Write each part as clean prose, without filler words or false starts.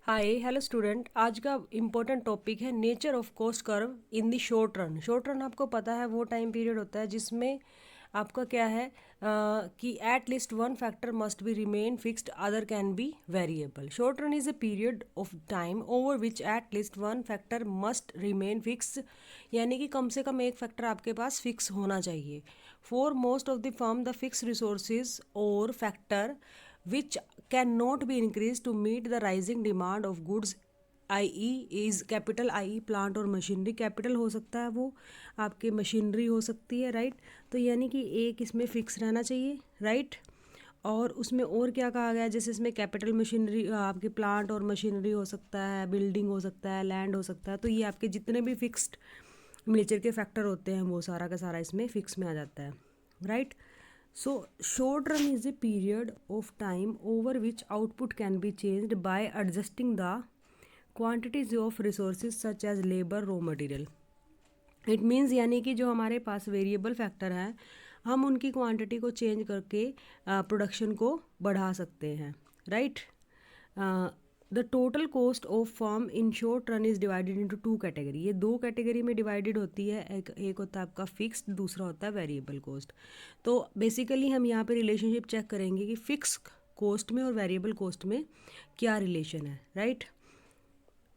Hi hello student. आज का important topic है nature of cost curve in the short run. Short run आपको पता है वो टाइम पीरियड होता है जिसमें आपका क्या है कि at least one factor must be remain fixed other can be variable. Short run is a period of time over which at least one factor must remain fix, यानी कि कम से कम एक फैक्टर आपके पास फिक्स होना चाहिए। For most of the firm the fix resources और factor which cannot be increased to meet the rising demand of goods, I is capital I plant और machinery. Capital हो सकता है वो आपके मशीनरी हो सकती है, राइट। तो यानी कि एक इसमें फिक्स रहना चाहिए, राइट। और उसमें और क्या कहा गया है, जैसे इसमें कैपिटल मशीनरी आपके प्लांट और मशीनरी हो सकता है, बिल्डिंग हो सकता है, लैंड हो सकता है। तो ये आपके जितने भी फिक्स्ड नेचर के फैक्टर होते हैं वो सारा का सारा इसमें फिक्स में आ जाता है, right. So, short run is a period of time over which output can be changed by adjusting the quantities of resources such as labor, raw material. It means यानी कि जो हमारे पास वेरिएबल फैक्टर हैं हम उनकी क्वांटिटी को change करके production को बढ़ा सकते हैं, right. The total cost of firm in short run is divided into two category. ये दो कैटेगरी में डिवाइडेड होती है, एक होता है आपका फिक्स्ड, दूसरा होता है वेरिएबल कॉस्ट। तो बेसिकली हम यहाँ पे रिलेशनशिप चेक करेंगे कि फिक्स कॉस्ट में और वेरिएबल कॉस्ट में क्या रिलेशन है, right.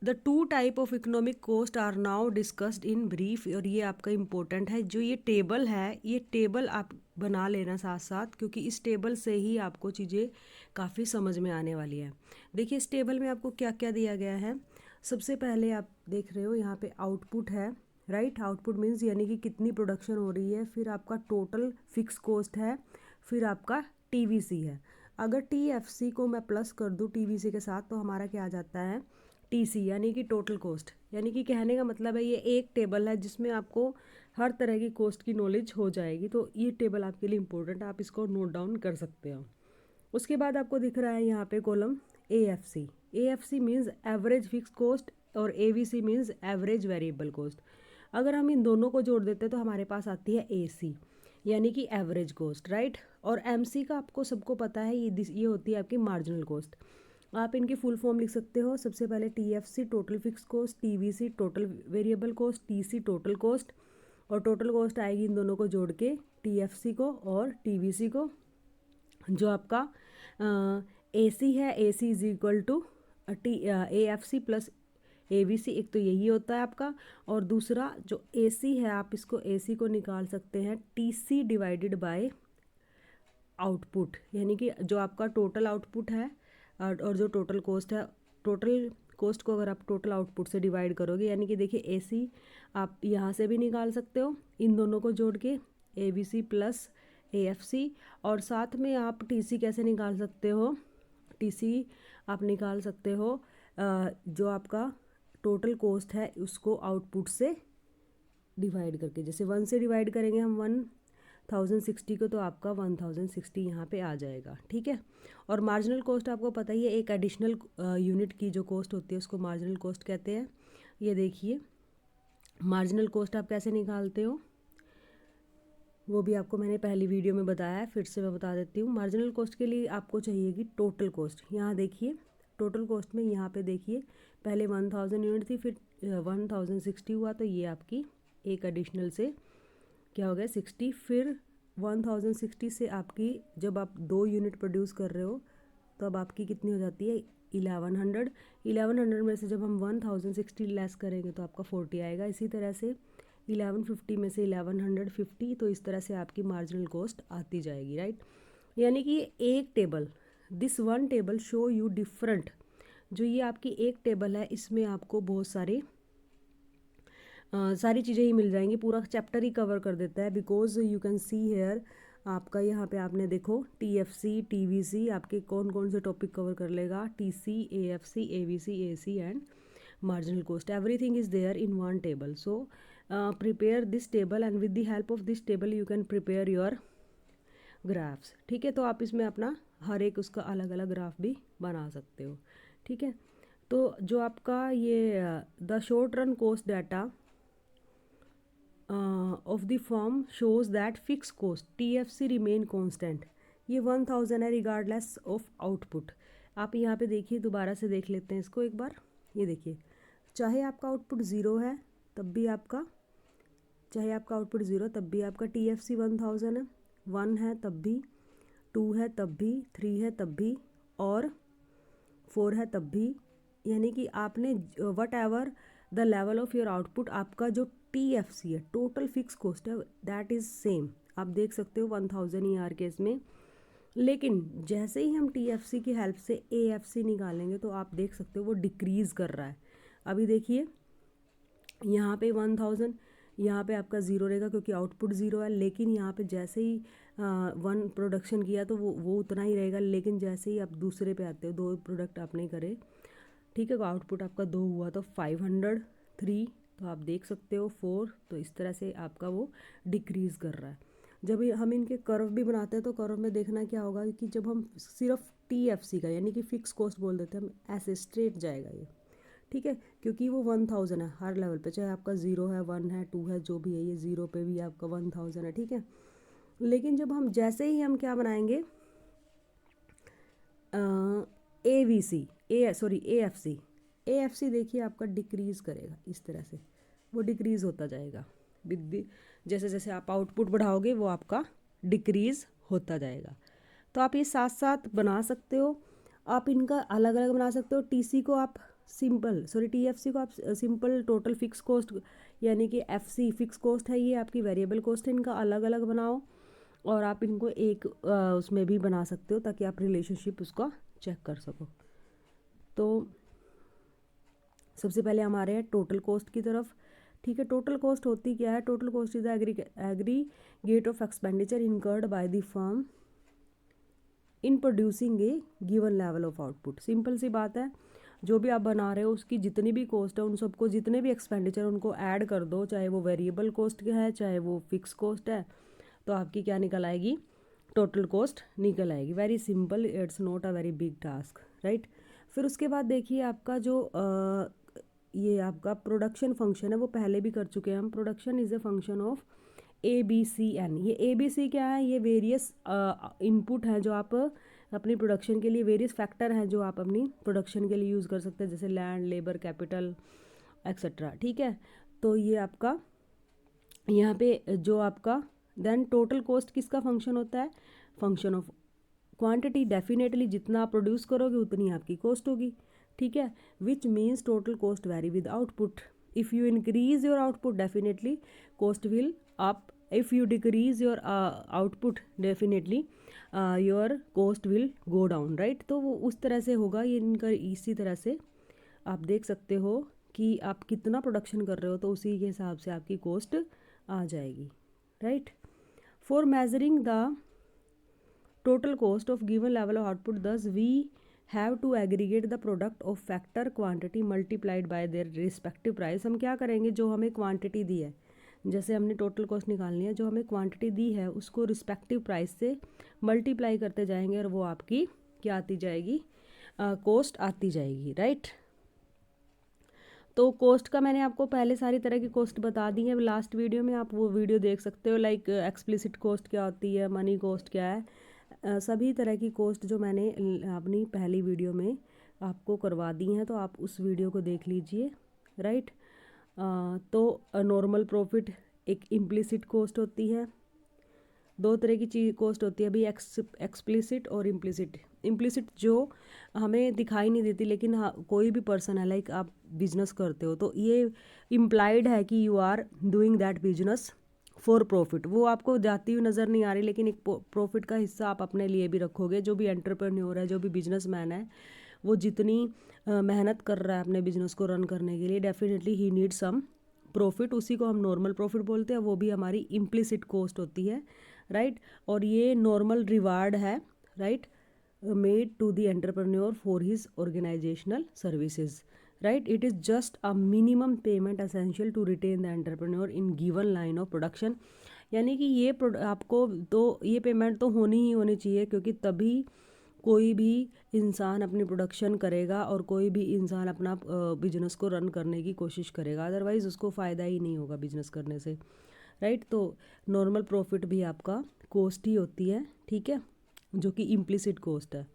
The two type of economic cost are now discussed in brief. और ये आपका इम्पोर्टेंट है, जो ये टेबल है ये टेबल आप बना लेना साथ साथ, क्योंकि इस टेबल से ही आपको चीज़ें काफ़ी समझ में आने वाली है। देखिए इस टेबल में आपको क्या क्या दिया गया है। सबसे पहले आप देख रहे हो यहाँ पे आउटपुट है, राइट। आउटपुट मीन्स यानी कि कितनी प्रोडक्शन हो रही है, फिर आपका टोटल फिक्स कॉस्ट है, फिर आपका टीवीसी है। अगर टीएफसी को मैं प्लस कर दूँ टीवीसी के साथ तो हमारा क्या आ जाता है, टीसी, यानी कि टोटल कॉस्ट। यानी कि कहने का मतलब है ये एक टेबल है जिसमें आपको हर तरह की कॉस्ट की नॉलेज हो जाएगी। तो ये टेबल आपके लिए इम्पोर्टेंट है, आप इसको नोट डाउन कर सकते हो। उसके बाद आपको दिख रहा है यहाँ पे column AFC. AFC means average fix cost और AVC means average variable cost. अगर हम इन दोनों को जोड़ देते हैं तो हमारे पास आती है एसी, यानी कि एवरेज कॉस्ट, राइट। और एमसी का आपको सबको पता है, ये होती है आपकी मार्जिनल कॉस्ट। आप इनकी फुल फॉर्म लिख सकते हो। सबसे पहले TFC total fix cost, TVC total variable cost, TC total cost. और टोटल कॉस्ट आएगी इन दोनों को जोड़ के टीएफसी को और टीवीसी को। जो आपका एसी है, AC is equal to AFC plus AVC, एक तो यही होता है आपका। और दूसरा जो एसी है आप इसको एसी को निकाल सकते हैं टीसी डिवाइडेड बाय आउटपुट, यानी कि जो आपका टोटल आउटपुट है और जो टोटल कॉस्ट है। टोटल कॉस्ट को अगर आप टोटल आउटपुट से डिवाइड करोगे, यानी कि देखिए एसी आप यहाँ से भी निकाल सकते हो इन दोनों को जोड़ के, एवीसी प्लस एएफसी। और साथ में आप टीसी कैसे निकाल सकते हो, टीसी आप निकाल सकते हो जो आपका टोटल कॉस्ट है उसको आउटपुट से डिवाइड करके। जैसे 1 से डिवाइड करेंगे हम 1060 को तो आपका 1060 यहाँ पे आ जाएगा, ठीक है। और मार्जिनल कॉस्ट आपको पता ही है, एक एडिशनल यूनिट की जो कॉस्ट होती है उसको मार्जिनल कॉस्ट कहते हैं। ये देखिए मार्जिनल कॉस्ट आप कैसे निकालते हो वो भी आपको मैंने पहली वीडियो में बताया है, फिर से मैं बता देती हूँ। मार्जिनल कॉस्ट के लिए आपको चाहिएगी टोटल कॉस्ट। यहाँ देखिए टोटल कॉस्ट में यहाँ पे देखिए पहले 1000 यूनिट थी, फिर 1060 हुआ, तो ये आपकी एक एडिशनल से क्या हो गया 60। फिर 1060 से आपकी जब आप 2 यूनिट प्रोड्यूस कर रहे हो तो अब आपकी कितनी हो जाती है 1100। 1100 में से जब हम 1060 लेस करेंगे तो आपका 40 आएगा। इसी तरह से 1150 में से 1150, तो इस तरह से आपकी मार्जिनल कॉस्ट आती जाएगी, राइट। यानी कि एक table, this one table show you different, जो ये आपकी एक टेबल है इसमें आपको बहुत सारी चीज़ें ही मिल जाएंगी, पूरा चैप्टर ही कवर कर देता है। Because you can see here आपका यहाँ पे आपने देखो टीएफसी टीवीसी आपके कौन कौन से टॉपिक कवर कर लेगा, TC AFC AVC AC and marginal cost, everything is there in one table. So prepare this table and with the help of this table you can prepare your graphs, ठीक है। तो आप इसमें अपना हर एक उसका अलग अलग ग्राफ भी बना सकते हो, ठीक है। तो जो आपका ये the short run cost data of the form shows that fix cost TFC remain constant. ये 1000 है रिगार्डलेस ऑफ आउटपुट आप यहाँ पे देखिए, दोबारा से देख लेते हैं इसको एक बार। ये देखिए, चाहे आपका आउटपुट ज़ीरो है तब भी आपका TFC 1000 है, 1 है तब भी, 2 है तब भी, 3 है तब भी, और 4 है तब भी। यानी कि आपने what ever the level of your output, आपका जो TFC है, टोटल फिक्स कॉस्ट है, दैट इज़ सेम। आप देख सकते हो 1000 ER केस में। लेकिन जैसे ही हम TFC की हेल्प से AFC निकालेंगे तो आप देख सकते हो वो डिक्रीज़ कर रहा है। अभी देखिए यहाँ पे 1000, यहाँ पे आपका ज़ीरो रहेगा क्योंकि आउटपुट ज़ीरो है। लेकिन यहाँ पे जैसे ही 1 प्रोडक्शन किया तो वो उतना ही रहेगा। लेकिन जैसे ही आप दूसरे पे आते हो, 2 प्रोडक्ट आपने करे, ठीक है, आउटपुट आपका 2 हुआ तो 500, 3, तो आप देख सकते हो 4, तो इस तरह से आपका वो डिक्रीज़ कर रहा है। जब हम इनके कर्व भी बनाते हैं तो कर्व में देखना क्या होगा कि जब हम सिर्फ TFC का यानी कि फ़िक्स कॉस्ट बोल देते हैं, हम ऐसे स्ट्रेट जाएगा ये, ठीक है, क्योंकि वो 1000 है हर लेवल पे, चाहे आपका 0 है, 1 है, 2 है, जो भी है, ये 0 पे भी आपका 1000 है, ठीक है। लेकिन जब हम जैसे ही हम क्या बनाएंगे, AFC देखिए आपका डिक्रीज़ करेगा इस तरह से, वो डिक्रीज़ होता जाएगा विद, जैसे जैसे आप आउटपुट बढ़ाओगे वो आपका डिक्रीज़ होता जाएगा। तो आप ये साथ साथ बना सकते हो, आप इनका अलग अलग बना सकते हो। TFC को आप सिंपल टोटल फिक्स कॉस्ट, यानी कि FC फिक्स कॉस्ट है, ये आपकी वेरिएबल कॉस्ट है, इनका अलग अलग बनाओ। और आप इनको एक उसमें भी बना सकते हो ताकि आप रिलेशनशिप उसका चेक कर सको। तो सबसे पहले हमारे हैं टोटल कॉस्ट की तरफ, ठीक है। टोटल कॉस्ट होती क्या है? Total cost is aggregate of expenditure incurred by the firm in producing a given level of output. Simple सी बात है, जो भी आप बना रहे हो उसकी जितनी भी कॉस्ट है उन सबको, जितने भी एक्सपेंडिचर उनको ऐड कर दो, चाहे वो वेरिएबल कॉस्ट है चाहे वो फिक्स कॉस्ट है, तो आपकी क्या निकल आएगी? टोटल कॉस्ट निकल आएगी। Very simple, it's not a very big task, right. फिर उसके बाद देखिए आपका जो ये आपका प्रोडक्शन फंक्शन है वो पहले भी कर चुके हैं हम। Production is a function of ABCN। ये ABC क्या है? ये वेरियस इनपुट हैं जो आप अपनी प्रोडक्शन के लिए, वेरियस फैक्टर हैं जो आप अपनी प्रोडक्शन के लिए यूज़ कर सकते हैं, जैसे लैंड, लेबर, कैपिटल एक्सेट्रा, ठीक है। तो ये आपका यहाँ पे जो आपका देन टोटल कॉस्ट किसका फंक्शन होता है? Function of quantity. डेफिनेटली जितना आप प्रोड्यूस करोगे उतनी आपकी कॉस्ट होगी, ठीक है। Which means total cost vary with output. If you increase your output definitely cost will up, if you decrease your output definitely your cost will go down, right. तो वो उस तरह से होगा ये इनका। इसी तरह से आप देख सकते हो कि आप कितना प्रोडक्शन कर रहे हो तो उसी के हिसाब से आपकी कॉस्ट आ जाएगी, right. For measuring the total cost of given level of output, thus we have to aggregate the product of factor quantity multiplied by their respective price। हम क्या करेंगे, जो हमें क्वांटिटी दी है, जैसे हमने टोटल कॉस्ट निकालनी है, जो हमें क्वांटिटी दी है उसको रिस्पेक्टिव प्राइस से मल्टीप्लाई करते जाएंगे और वो आपकी क्या आती जाएगी? कॉस्ट आती जाएगी, राइट। तो कॉस्ट का मैंने आपको पहले सारी तरह की कॉस्ट बता दी है लास्ट वीडियो में, आप वो वीडियो देख सकते हो। लाइक एक्सप्लिसिट कॉस्ट क्या होती है, मनी कॉस्ट क्या है, सभी तरह की कॉस्ट जो मैंने अपनी पहली वीडियो में आपको करवा दी हैं, तो आप उस वीडियो को देख लीजिए, राइट। तो नॉर्मल प्रॉफिट एक इम्प्लिसिट कॉस्ट होती है। 2 तरह की चीज कॉस्ट होती है अभी, एक्सप्लिसिट और इम्प्लिसिट। इम्प्लिसिट जो हमें दिखाई नहीं देती, लेकिन हाँ कोई भी पर्सन है, लाइक आप बिजनेस करते हो तो ये इम्प्लाइड है कि you are doing that business for profit. वो आपको जाती हुई नज़र नहीं आ रही, लेकिन एक प्रॉफिट का हिस्सा आप अपने लिए भी रखोगे। जो भी एंटरप्रेन्योर है, जो भी बिजनेसमैन है, वो जितनी मेहनत कर रहा है अपने बिजनेस को रन करने के लिए, definitely he need some profit. उसी को हम नॉर्मल प्रॉफिट बोलते हैं, वो भी हमारी इम्प्लिसिट कॉस्ट होती है, राइट। और ये नॉर्मल रिवार्ड है, right, made to the entrepreneur for his organisational services, right. It is just a minimum payment essential to retain the entrepreneur in given line of production. यानी कि ये आपको तो ये पेमेंट तो होनी ही होनी चाहिए, क्योंकि तभी कोई भी इंसान अपनी प्रोडक्शन करेगा और कोई भी इंसान अपना बिजनेस को रन करने की कोशिश करेगा, अदरवाइज़ उसको फ़ायदा ही नहीं होगा बिजनेस करने से, राइट। तो नॉर्मल प्रॉफिट भी आपका कॉस्ट ही होती है, ठीक है, जो कि इम्प्लिसिट कॉस्ट है।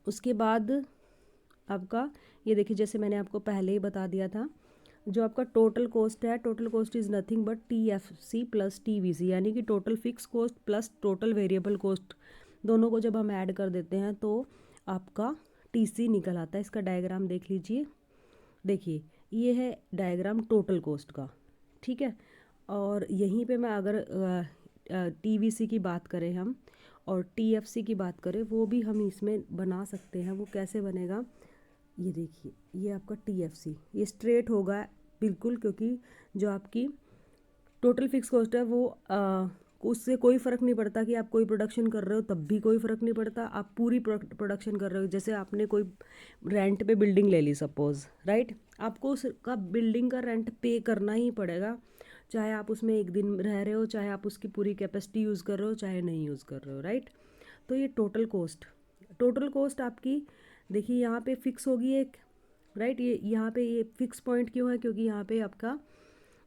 उसके बाद आपका ये देखिए, जैसे मैंने आपको पहले ही बता दिया था, जो आपका टोटल कॉस्ट है, total cost is nothing but TFC plus TVC, यानी कि total fix cost plus total variable cost, दोनों को जब हम ऐड कर देते हैं तो आपका TC निकल आता है। इसका डायग्राम देख लीजिए, देखिए ये है डायग्राम टोटल कॉस्ट का, ठीक है। और यहीं पे मैं अगर TVC की बात करें हम और TFC की बात करें, वो भी हम इसमें बना सकते हैं। वो कैसे बनेगा, ये देखिए, ये आपका TFC, ये स्ट्रेट होगा बिल्कुल, क्योंकि जो आपकी टोटल फिक्स कॉस्ट है वो उससे कोई फ़र्क नहीं पड़ता कि आप कोई प्रोडक्शन कर रहे हो, तब भी कोई फ़र्क नहीं पड़ता। आप पूरी प्रोडक्शन कर रहे हो, जैसे आपने कोई रेंट पे बिल्डिंग ले ली सपोज़, राइट, आपको उसका बिल्डिंग का रेंट पे करना ही पड़ेगा, चाहे आप उसमें एक दिन रह रहे हो, चाहे आप उसकी पूरी कैपेसिटी यूज़ कर रहे हो, चाहे नहीं यूज़ कर रहे हो, राइट। तो ये टोटल कॉस्ट आपकी देखिए यहाँ पे फिक्स होगी एक, राइट। ये यहाँ पे ये फिक्स पॉइंट क्यों है, क्योंकि यहाँ पे आपका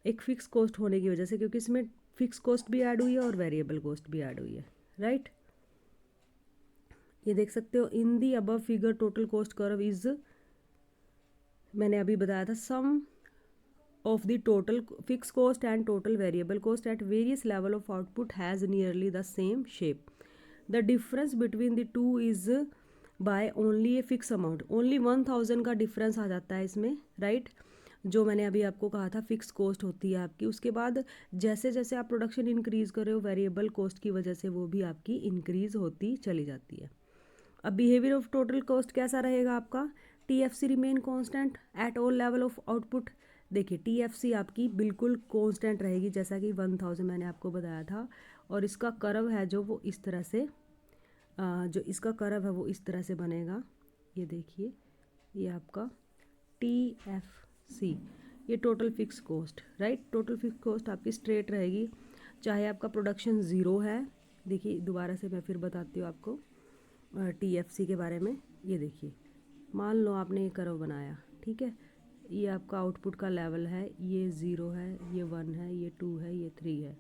एक फिक्स कॉस्ट होने की वजह से, क्योंकि इसमें फिक्स कॉस्ट भी ऐड हुई है और वेरिएबल कॉस्ट भी ऐड हुई है, राइट। ये देख सकते हो, in the above figure total cost curve is, मैंने अभी बताया था, सम of the total fixed cost and total variable cost at various level of output has nearly the same shape. The difference between the two is by only a fixed amount. Only 1000 का difference आ जाता है इसमें, right. जो मैंने अभी आपको कहा था फिक्स कॉस्ट होती है आपकी, उसके बाद जैसे जैसे आप प्रोडक्शन इंक्रीज़ कर रहे हो, वेरिएबल कॉस्ट की वजह से वो भी आपकी इंक्रीज़ होती चली जाती है। अब बिहेवियर ऑफ टोटल कॉस्ट कैसा रहेगा आपका, TFC remain constant at all level of output. देखिए TFC आपकी बिल्कुल कांस्टेंट रहेगी, जैसा कि 1000 मैंने आपको बताया था। और इसका कर्व है जो वो इस तरह से, जो इसका कर्व है वो इस तरह से बनेगा, ये देखिए, ये आपका TFC, ये total fix cost, right. Total fix cost आपकी स्ट्रेट रहेगी, चाहे आपका प्रोडक्शन ज़ीरो है। देखिए दोबारा से मैं फिर बताती हूँ आपको TFC के बारे में। ये देखिए, मान लो आपने ये कर्व बनाया, ठीक है, ये आपका आउटपुट का लेवल है, ये 0 है, ये 1 है, ये 2 है, ये 3 है,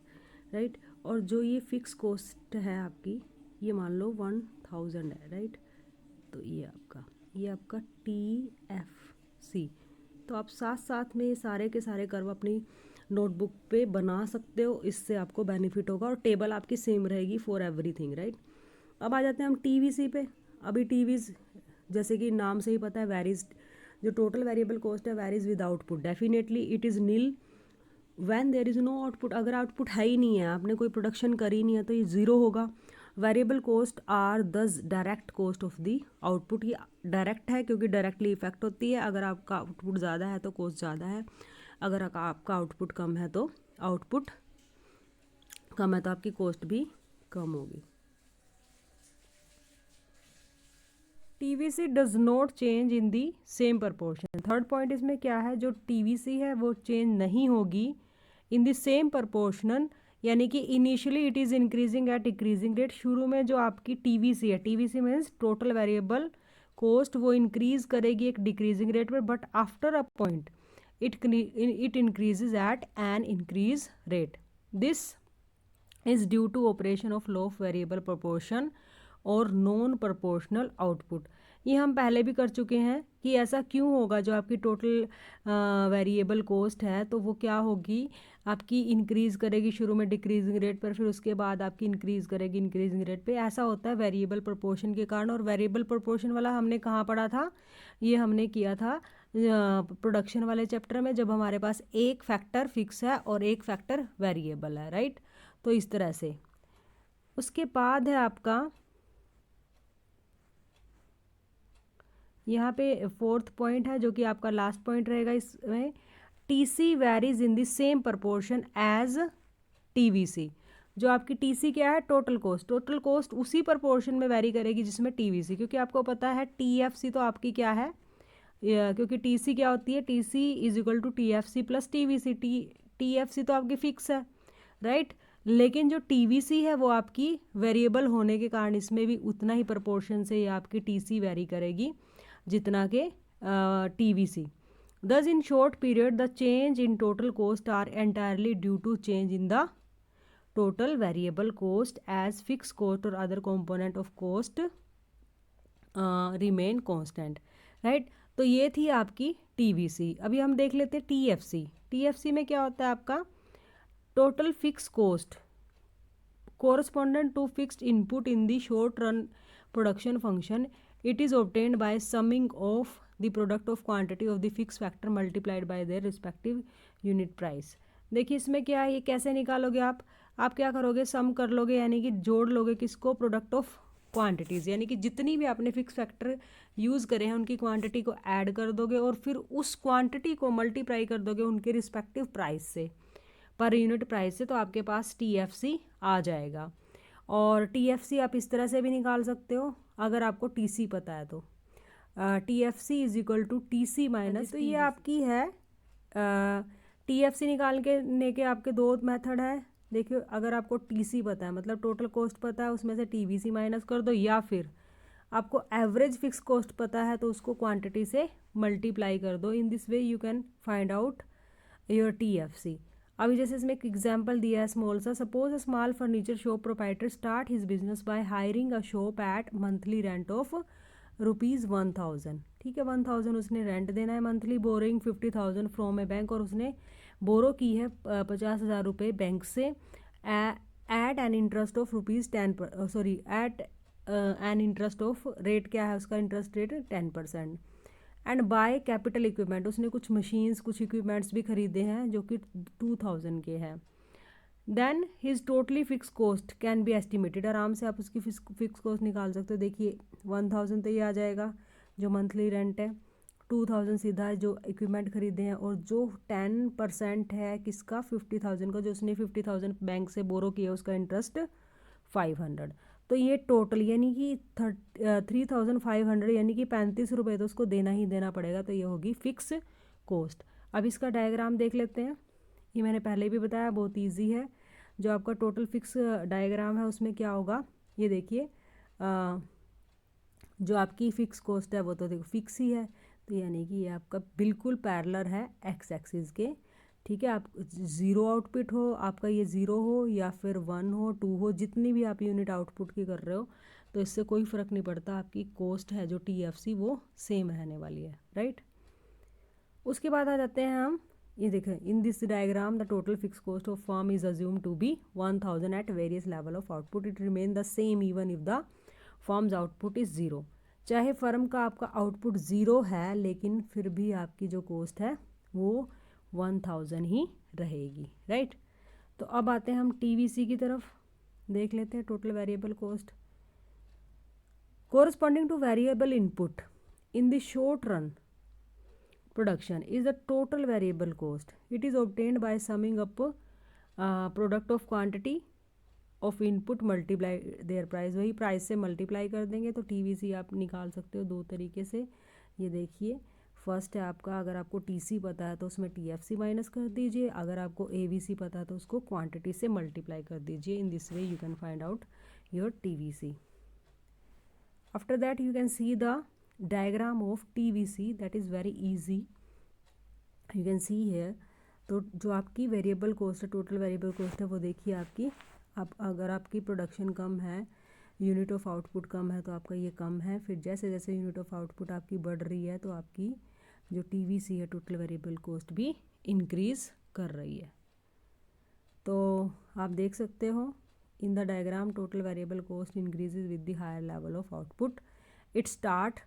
राइट। और जो ये फिक्स कॉस्ट है आपकी, ये मान लो 1000 है, राइट। तो ये आपका TFC। तो आप साथ साथ में ये सारे के सारे कर्व अपनी नोटबुक पे बना सकते हो, इससे आपको बेनिफिट होगा और टेबल आपकी सेम रहेगी फॉर एवरीथिंग, राइट। अब आ जाते हैं हम TVC पे। अभी TVC जैसे कि नाम से ही पता है, वेरीज, जो टोटल वेरिएबल कॉस्ट है varies with output, definitely it is nil when there is no output. अगर आउटपुट है ही नहीं है, आपने कोई प्रोडक्शन करी नहीं है, तो ये ज़ीरो होगा। वेरिएबल कॉस्ट आर दस direct cost of the output. ये डायरेक्ट है क्योंकि डायरेक्टली इफेक्ट होती है। अगर आपका आउटपुट ज़्यादा है तो कॉस्ट ज़्यादा है, अगर आपका आउटपुट कम है तो आउटपुट कम है तो आपकी कॉस्ट भी कम होगी। TVC does not change in the same proportion. Third point इसमें क्या है, जो TVC है वो चेंज नहीं होगी इन दी सेम प्रपोर्शनल, यानी कि initially it is increasing at decreasing rate. शुरू में जो आपकी TVC है, TVC means total variable cost, वो इंक्रीज करेगी एक डिक्रीजिंग रेट पर, but after a point it increases at an increase rate. This is due to operation of law of variable proportion और नॉन प्रोपोर्शनल आउटपुट। ये हम पहले भी कर चुके हैं कि ऐसा क्यों होगा, जो आपकी टोटल वेरिएबल कॉस्ट है तो वो क्या होगी, आपकी इंक्रीज़ करेगी शुरू में डिक्रीजिंग रेट पर, फिर उसके बाद आपकी इंक्रीज़ करेगी इंक्रीजिंग रेट पे। ऐसा होता है वेरिएबल प्रोपोर्शन के कारण। और वेरिएबल प्रोपोर्शन वाला हमने कहाँ पढ़ा था, ये हमने किया था प्रोडक्शन वाले चैप्टर में, जब हमारे पास एक फैक्टर फिक्स है और एक फैक्टर वेरिएबल है, राइट। तो इस तरह से। उसके बाद है आपका यहाँ पे फोर्थ पॉइंट है, जो कि आपका लास्ट पॉइंट रहेगा इसमें, TC varies in the same proportion as TVC। जो आपकी TC क्या है, टोटल कॉस्ट, टोटल कॉस्ट उसी प्रपोर्शन में वैरी करेगी जिसमें TVC, क्योंकि आपको पता है TFC तो आपकी क्या है, क्योंकि TC क्या होती है, TC is equal to TFC plus TVC। TFC तो आपकी फिक्स है, राइट, लेकिन जो TVC है वो आपकी वेरिएबल होने के कारण इसमें भी उतना ही प्रपोर्शन से ये आपकी TC वैरी करेगी जितना के TVC। Thus in short period the change in total cost are entirely due to change in the total variable cost as fixed cost or other component of cost remain constant, right. तो ये थी आपकी TVC. अभी हम देख लेते हैं TFC. TFC में क्या होता है आपका total fix cost correspondent to fixed input in the short run production function. It is obtained by summing of the product of quantity of the fixed factor multiplied by their respective unit price. देखिए इसमें क्या है, ये कैसे निकालोगे आप क्या करोगे, सम कर लोगे, यानी कि जोड़ लोगे किसको, प्रोडक्ट ऑफ क्वांटिटीज़, यानी कि जितनी भी आपने फिक्स फैक्टर यूज़ करे हैं उनकी क्वांटिटी को ऐड कर दोगे और फिर उस क्वांटिटी को मल्टीप्लाई कर दोगे उनके रिस्पेक्टिव प्राइस से, पर यूनिट प्राइस से, तो आपके पास टीएफसी आ जाएगा। और टीएफसी आप इस तरह से भी निकाल सकते हो अगर आपको टीसी पता है तो, TFC is equal to TC minus, तो ये आपकी है टीएफसी निकालने के आपके दो मेथड है। देखिए अगर आपको टीसी पता है मतलब टोटल कॉस्ट पता है, उसमें से टीवीसी माइनस कर दो, या फिर आपको एवरेज फिक्स कॉस्ट पता है तो उसको क्वांटिटी से मल्टीप्लाई कर दो। In this way you can find out your TFC. अभी जैसे इसमें एक एग्जांपल दिया है स्मॉल सा, suppose a small furniture shop proprietor start his business by hiring a shop at monthly rent of ₹1000। ठीक है, 1000 उसने रेंट देना है monthly, borrowing 50,000 from a bank, और उसने बोरो की है 50,000 रुपये बैंक से at an interest of ₹10, sorry at an interest of, rate क्या है उसका, interest rate 10%। And buy capital equipment, उसने कुछ मशीन्स कुछ इक्विपमेंट्स भी खरीदे हैं जो कि 2000 के हैं। Then his totally fix cost can be estimated, आराम से आप उसकी फिक्स कॉस्ट निकाल सकते हो। देखिए 1000 तो ये आ जाएगा जो मंथली रेंट है, 2000 सीधा जो इक्विपमेंट खरीदे हैं, और जो 10% है किसका, 50,000 का, जो उसने 50,000 बैंक से बोरो किया उसका इंटरेस्ट 500। तो ये टोटल यानी कि 3500, यानी कि 35 रुपये तो उसको देना ही देना पड़ेगा, तो ये होगी फिक्स कॉस्ट। अब इसका डायग्राम देख लेते हैं, ये मैंने पहले भी बताया, बहुत इजी है। जो आपका टोटल फिक्स डायग्राम है उसमें क्या होगा, ये देखिए जो आपकी फिक्स कॉस्ट है वो तो देखो फिक्स ही है, तो यानी कि ये आपका बिल्कुल पैरेलल है एक्स एक्सिस के। ठीक है, आप ज़ीरो आउटपुट हो, आपका ये ज़ीरो हो या फिर 1 हो 2 हो, जितनी भी आप यूनिट आउटपुट की कर रहे हो तो इससे कोई फ़र्क नहीं पड़ता, आपकी कॉस्ट है जो टीएफसी वो सेम रहने वाली है, राइट। उसके बाद आ जाते हैं हम, ये देखें in this diagram the total fix cost of firm is assume to be 1000 at various level of output, it remain the same even if the firm's output is zero. चाहे फर्म का आपका आउटपुट ज़ीरो है लेकिन फिर भी आपकी जो cost है वो 1000 ही रहेगी, राइट। तो अब आते हैं हम टीवीसी की तरफ, देख लेते हैं total variable cost corresponding two variable input in the short run production is the total variable cost. It is obtained by summing up product of quantity of input multiply their price, वही price से multiply कर देंगे तो TVC आप निकाल सकते हो दो तरीके से। ये देखिए फर्स्ट है आपका, अगर आपको टीसी पता है तो उसमें टीएफसी माइनस कर दीजिए, अगर आपको एवीसी पता है तो उसको क्वांटिटी से मल्टीप्लाई कर दीजिए। In this way you can find out your TVC. After that you can see the diagram of TVC, that is very easy, you can see here. तो जो आपकी वेरिएबल कॉस्ट है, टोटल वेरिएबल कॉस्ट है, वो देखिए आपकी, आप अगर आपकी प्रोडक्शन कम है, यूनिट ऑफ आउटपुट कम है तो आपका ये कम है, फिर जैसे जैसे यूनिट ऑफ आउटपुट आपकी बढ़ रही है तो आपकी जो टीवीसी है टोटल वेरिएबल कॉस्ट भी इंक्रीज़ कर रही है। तो आप देख सकते हो in the diagram total variable cost increases with the higher level of output, it start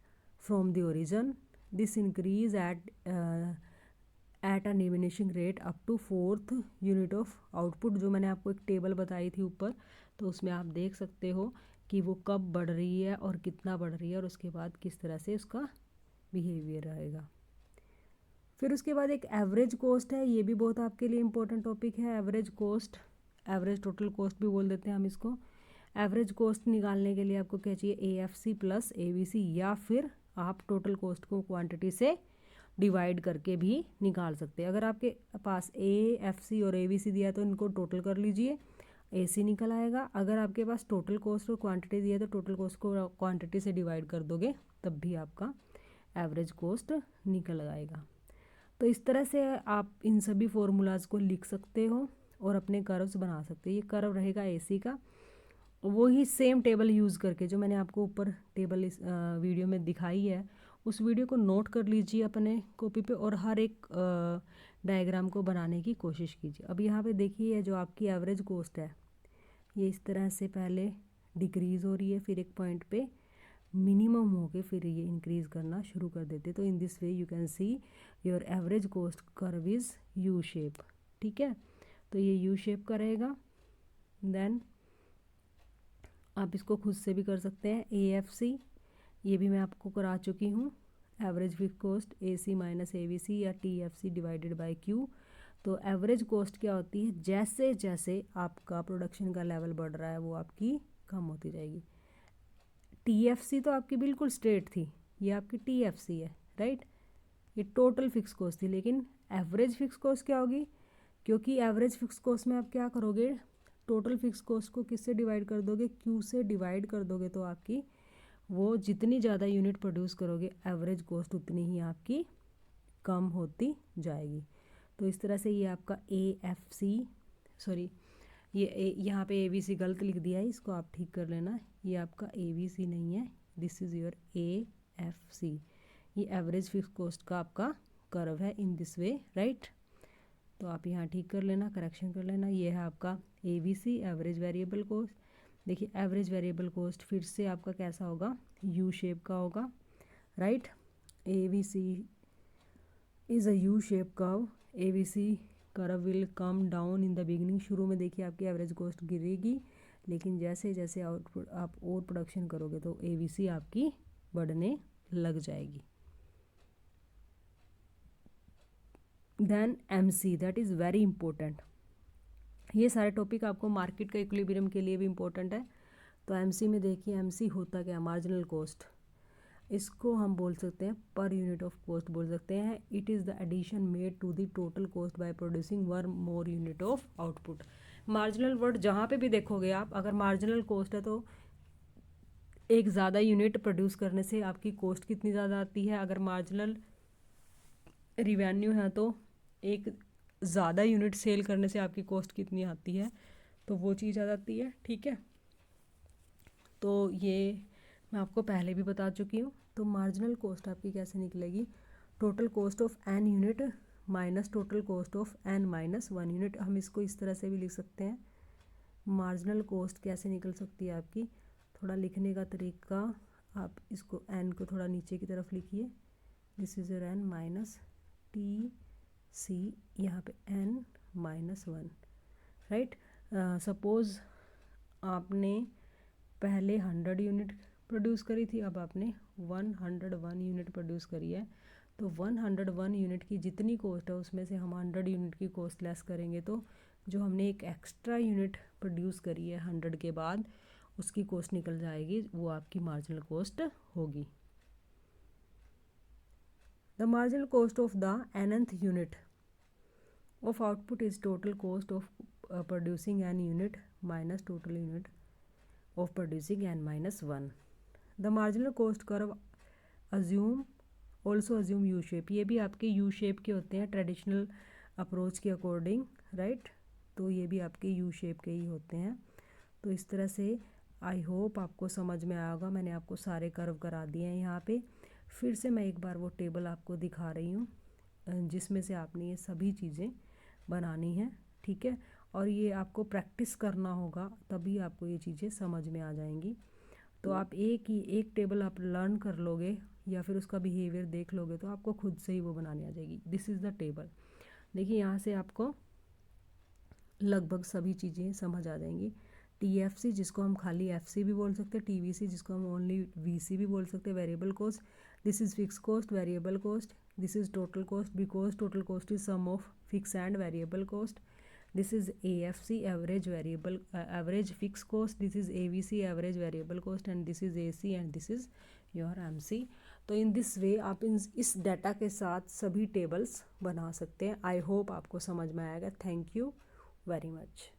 from the origin, this increase at a diminishing rate up to 4th unit of output. जो मैंने आपको एक टेबल बताई थी ऊपर, तो उसमें आप देख सकते हो कि वो कब बढ़ रही है और कितना बढ़ रही है और उसके बाद किस तरह से उसका बिहेवियर रहेगा। फिर उसके बाद एक एवरेज कॉस्ट है, ये भी बहुत आपके लिए इम्पोर्टेंट टॉपिक है। Average cost, average total cost भी बोल देते हैं हम इसको। एवरेज कॉस्ट निकालने के लिए आपको क्या चाहिए, एएफसी प्लस एवीसी, या फिर आप टोटल कॉस्ट को क्वांटिटी से डिवाइड करके भी निकाल सकते हैं। अगर आपके पास एएफसी और एवीसी दिया है तो इनको टोटल कर लीजिए, एसी निकल आएगा। अगर आपके पास टोटल कॉस्ट और क्वांटिटी दिया है तो टोटल कॉस्ट को क्वांटिटी से डिवाइड कर दोगे तब भी आपका एवरेज कॉस्ट निकल आएगा। तो इस तरह से आप इन सभी फॉर्मूलाज को लिख सकते हो और अपने कर्व्स बना सकते हो। ये कर्व रहेगा एसी का वही सेम टेबल यूज़ करके जो मैंने आपको ऊपर टेबल इस वीडियो में दिखाई है, उस वीडियो को नोट कर लीजिए अपने कॉपी पे और हर एक डायग्राम को बनाने की कोशिश कीजिए। अब यहाँ पे देखिए जो आपकी एवरेज कॉस्ट है ये इस तरह से पहले डिक्रीज़ हो रही है, फिर एक पॉइंट पे मिनिमम हो के फिर ये इंक्रीज़ करना शुरू कर देते। तो इन this way you can see your average cost curve is U shape. ठीक है, तो ये यू शेप का रहेगा। देन आप इसको खुद से भी कर सकते हैं, AFC ये भी मैं आपको करा चुकी हूँ, average fix cost AC minus AVC या TFC डिवाइडेड बाय Q। तो एवरेज कॉस्ट क्या होती है, जैसे जैसे आपका प्रोडक्शन का लेवल बढ़ रहा है वो आपकी कम होती जाएगी। TFC तो आपकी बिल्कुल स्ट्रेट थी, ये आपकी TFC है, राइट, ये टोटल फिक्स कॉस्ट थी। लेकिन एवरेज फिक्स कॉस्ट क्या होगी, क्योंकि एवरेज फिक्स कॉस्ट में आप क्या करोगे, टोटल फिक्स कॉस्ट को किससे डिवाइड कर दोगे, Q से डिवाइड कर दोगे, तो आपकी वो जितनी ज़्यादा यूनिट प्रोड्यूस करोगे एवरेज कॉस्ट उतनी ही आपकी कम होती जाएगी। तो इस तरह से ये आपका AFC, सॉरी ये यहाँ पे ABC गलत लिख दिया है, इसको आप ठीक कर लेना, ये आपका ABC नहीं है, दिस इज़ योर AFC। ये एवरेज फिक्स कॉस्ट का आपका कर्व है इन दिस वे, राइट। तो आप यहाँ ठीक कर लेना, करेक्शन कर लेना। ये है आपका ABC एवरेज वेरिएबल कॉस्ट। देखिए एवरेज वेरिएबल कॉस्ट फिर से आपका कैसा होगा, यू शेप का होगा, right. ABC is a U shape curve. ABC curve will come down in the beginning. शुरू में देखिए आपकी एवरेज कॉस्ट गिरेगी, लेकिन जैसे जैसे आउटपुट आप और प्रोडक्शन करोगे तो ABC आपकी बढ़ने लग जाएगी। Then MC, that is very important. ये सारे टॉपिक आपको मार्केट का इक्विलिब्रियम के लिए भी इम्पोर्टेंट है। तो MC में देखिए, MC होता क्या, मार्जिनल कॉस्ट, इसको हम बोल सकते हैं पर यूनिट ऑफ कॉस्ट बोल सकते हैं। It is the addition made to the total cost by producing one more unit of output. Marginal word जहाँ पे भी देखोगे आप, अगर मार्जिनल कॉस्ट है तो एक ज़्यादा यूनिट प्रोड्यूस करने से आपकी कॉस्ट कितनी ज़्यादा आती है, अगर मार्जिनल रिवेन्यू है तो एक ज़्यादा यूनिट सेल करने से आपकी कॉस्ट कितनी आती है, तो वो चीज़ आ जाती है। ठीक है, तो ये मैं आपको पहले भी बता चुकी हूँ। तो मार्जिनल कॉस्ट आपकी कैसे निकलेगी, total cost of n unit minus total cost of n minus 1 unit. हम इसको इस तरह से भी लिख सकते हैं। मार्जिनल कॉस्ट कैसे निकल सकती है आपकी, थोड़ा लिखने का तरीका, आप इसको n को थोड़ा नीचे की तरफ लिखिए, this is your n minus TC, यहाँ पे n माइनस 1, राइट। सपोज़ आपने पहले 100 यूनिट प्रोड्यूस करी थी, अब आपने 101 यूनिट प्रोड्यूस करी है। तो 101 यूनिट की जितनी कॉस्ट है उसमें से हम 100 यूनिट की कॉस्ट लेस करेंगे, तो जो हमने एक एक्स्ट्रा यूनिट प्रोड्यूस करी है 100 के बाद, उसकी कॉस्ट निकल जाएगी, वो आपकी मार्जिनल कॉस्ट होगी। The marginal cost of the nth unit of output is total cost of producing n unit minus total unit of producing n minus 1. The marginal cost curve also assume U shape। ये भी आपके U shape के होते हैं traditional approach के according, right. तो ये भी आपके U shape के ही होते हैं। तो इस तरह से आई होप आपको समझ में आया होगा। मैंने आपको सारे कर्व करा दिए हैं यहाँ पे। फिर से मैं एक बार वो टेबल आपको दिखा रही हूँ जिसमें से आपने ये सभी चीज़ें बनानी हैं, ठीक है। और ये आपको प्रैक्टिस करना होगा, तभी आपको ये चीज़ें समझ में आ जाएंगी। तो आप एक टेबल आप लर्न कर लोगे या फिर उसका बिहेवियर देख लोगे तो आपको खुद से ही वो बनानी आ जाएगी। This is the table. देखिए यहाँ से आपको लगभग सभी चीज़ें समझ आ जाएंगी। TFC जिसको हम खाली FC भी बोल सकते हैं, TVC जिसको हम ओनली VC भी बोल सकते हैं, variable cost. This is fix cost, variable cost. This is total cost, because total cost is sum of fix and variable cost. This is AFC, average fixed cost. This is AVC, average variable cost, and this is AC, and this is your MC। तो इन this वे आप इस data के साथ सभी tables बना सकते हैं। I hope आपको समझ में आएगा। Thank you very much.